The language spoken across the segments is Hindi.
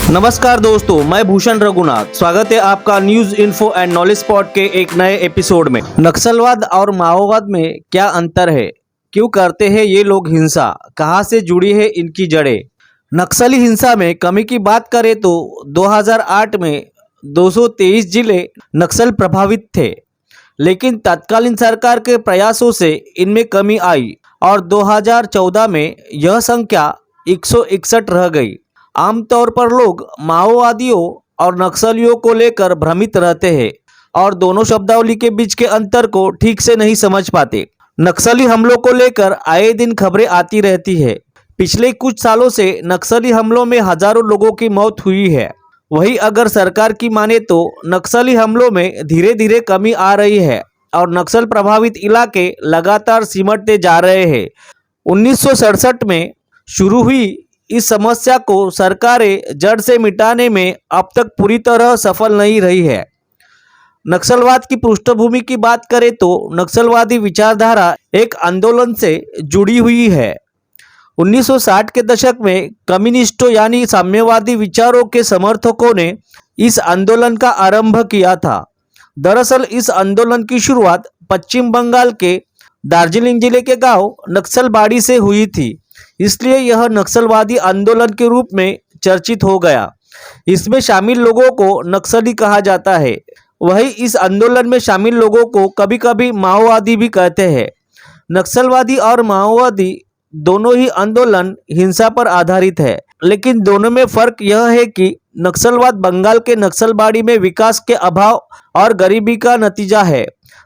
नमस्कार दोस्तों, मैं भूषण रघुनाथ। स्वागत है आपका news info and knowledge spot के एक नए एपिसोड में। नक्सलवाद और माओवाद में क्या अंतर है? क्यों करते हैं ये लोग हिंसा? कहां से जुड़ी है इनकी जड़ें? नक्सली हिंसा में कमी की बात करें तो 2008 में 223 जिले नक्सल प्रभावित थे, लेकिन तत्कालीन सरकार के प्रयासों से इनमें कमी आई और 2014 में यह संख्या 161 रह गई। आमतौर पर लोग माओवादियों और नक्सलियों को लेकर भ्रमित रहते हैं और दोनों शब्दावली के बीच के अंतर को ठीक से नहीं समझ पाते। नक्सली हमलों को लेकर आए दिन खबरें आती रहती है। पिछले कुछ सालों से नक्सली हमलों में हजारों लोगों की मौत हुई है। वहीं अगर सरकार की माने तो नक्सली हमलों में धीरे धीरे कमी आ रही है और नक्सल प्रभावित इलाके लगातार सिमटते जा रहे हैं। 1967 में शुरू हुई इस समस्या को सरकारें जड़ से मिटाने में अब तक पूरी तरह सफल नहीं रही है। नक्सलवाद की पृष्ठभूमि की बात करें तो नक्सलवादी विचारधारा एक आंदोलन से जुड़ी हुई है। 1960 के दशक में कम्युनिस्टों यानी साम्यवादी विचारों के समर्थकों ने इस आंदोलन का आरंभ किया था। दरअसल इस आंदोलन की शुरुआत पश्चिम बंगाल के दार्जिलिंग जिले के गांव नक्सलबाड़ी से हुई थी, इसलिए यह नक्सलवादी आंदोलन के रूप में चर्चित हो गया। इसमें शामिल लोगों को नक्सली कहा जाता है। वहीं इस आंदोलन में शामिल लोगों को कभी कभी माओवादी भी कहते हैं। नक्सलवादी और माओवादी दोनों ही आंदोलन हिंसा पर आधारित है, लेकिन दोनों में फर्क यह है कि नक्सलवाद बंगाल के नक्सलबाड़ी में विकास के अभाव और गरीबी का नतीजा है,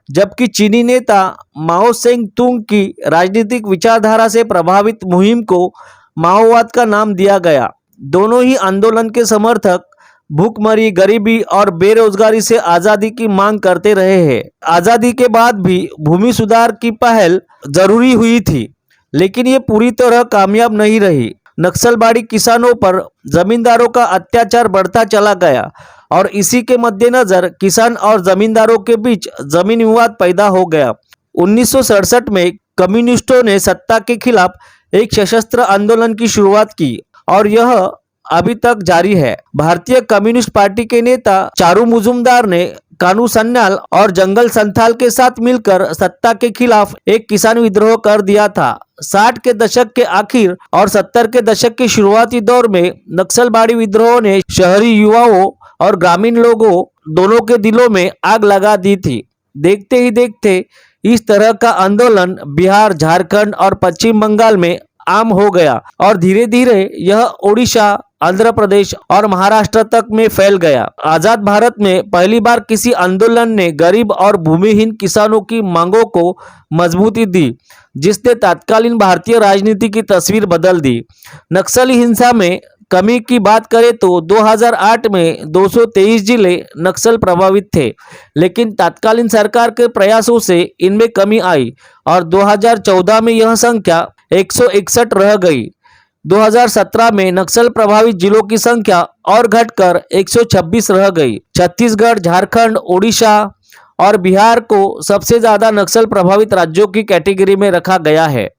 जबकि चीनी नेता माओ सेंग तुंग की राजनीतिक विचारधारा से प्रभावित मुहिम को माओवाद का नाम दिया गया। दोनों ही आंदोलन के समर्थक भूखमरी, गरीबी और बेरोजगारी से आज़ादी की मांग करते रहे हैं। आज़ादी के बाद भी भूमि सुधार की पहल जरूरी हुई थी, लेकिन ये पूरी तरह कामयाब नहीं रही। नक्सलबाड़ी किसानों पर जमींदारों का अत्याचार बढ़ता चला गया और इसी के मद्देनजर किसान और जमींदारों के बीच जमीन विवाद पैदा हो गया। 1967 में कम्युनिस्टों ने सत्ता के खिलाफ एक सशस्त्र आंदोलन की शुरुआत की और यह अभी तक जारी है। भारतीय कम्युनिस्ट पार्टी के नेता चारू मुजुमदार ने कानू सन्याल और जंगल संथाल के साथ मिलकर सत्ता के खिलाफ एक किसान विद्रोह कर दिया था। 60 के दशक के आखिर और 70 के दशक के शुरुआती दौर में नक्सलबाड़ी विद्रोह ने शहरी युवाओं और ग्रामीण लोगों दोनों के दिलों में आग लगा दी थी। देखते ही देखते इस तरह का आंदोलन बिहार, झारखंड और पश्चिम बंगाल में आम हो गया और धीरे धीरे यह ओडिशा, आंध्र प्रदेश और महाराष्ट्र तक में फैल गया। आजाद भारत में पहली बार किसी आंदोलन ने गरीब और भूमिहीन किसानों की मांगों को मजबूती दी, जिसने तत्कालीन भारतीय राजनीति की तस्वीर बदल दी। नक्सली हिंसा में कमी की बात करें तो 2008 में 223 जिले नक्सल प्रभावित थे, लेकिन तत्कालीन सरकार के प्रयासों से इनमें कमी आई और 2014 में यह संख्या 161 रह गई। 2017 में नक्सल प्रभावित जिलों की संख्या और घटकर 126 रह गई। छत्तीसगढ़, झारखंड, ओडिशा और बिहार को सबसे ज्यादा नक्सल प्रभावित राज्यों की कैटेगरी में रखा गया है।